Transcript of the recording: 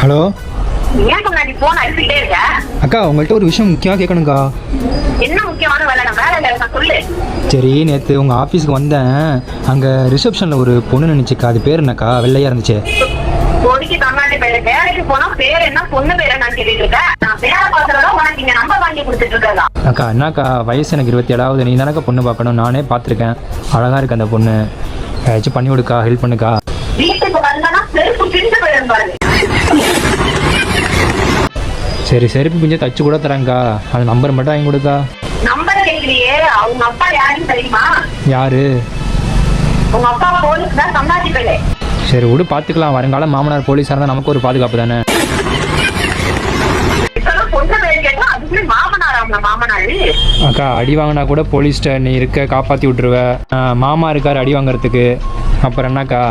Hello ஏன் முன்னாடி phone அடிச்சுட்டே இருக்க? அக்கா, உங்கள்கிட்ட ஒரு விஷயம் முக்கியமாக கேட்கணுங்க்கா. என்ன முக்கியமான வேலை? நான் வேலையில இருக்கேன், சொல்லு. சரி, நேற்று உங்கள் ஆஃபீஸுக்கு வந்தேன். அங்கே ரிசப்ஷனில் ஒரு பொண்ணு நினச்சிக்கா. அது பேர் என்னக்கா? வெள்ளையாக இருந்துச்சு. பொடிக்கு தமிழ்நாட்டு பேரு. வேலைக்கு போனா பேர் என்ன, பொண்ணு பேர் என்னன்னு கேட்டுட்டு இருக்கேன். நான் வேலை பார்க்கறதோ உனக்கு இங்க நம்பர் வாங்கி கொடுத்துட்டு இருக்கா? அக்கா, என்னக்கா வயசு எனக்கு 27. நீ தானக்கா பொண்ணு பார்க்கணும். நானே பார்த்துருக்கேன், அழகாக இருக்கு அந்த பொண்ணு. ஏதாச்சும் பண்ணி கொடுக்கா, ஹெல்ப் பண்ணுக்கா. வீட்டுக்கு வந்தனா செருப்பு பிடிச்சு போயிடும் பாருங்க. சரி, செருப்பு பிஞ்சை தச்சு கூட தரேங்க்கா. அந்த நம்பர் மட்டும் வாங்கி கொடுக்கா. நம்பர் கேட்கலையே. அவங்க அப்பா யாருன்னு தெரியுமா? யாரு? உங்க அப்பா போலீஸ் தான், சம்பாதி பேரு. சரி விடு, பார்த்துக்கலாம். வருங்கால மாமனார் போலீஸாக இருந்தால் நமக்கு ஒரு பாதுகாப்பு தானே. இப்பெல்லாம் பொண்ணு பேர் கேட்டா அதுக்குள்ளே மாமனார். அவங்க மாமனாரு அக்கா, அடி வாங்கினா கூட போலீஸ்கிட்ட நீ இருக்க காப்பாற்றி விட்டுருவ. மாமா இருக்கார் அடி வாங்குறதுக்கு. அப்புறம் என்னக்கா?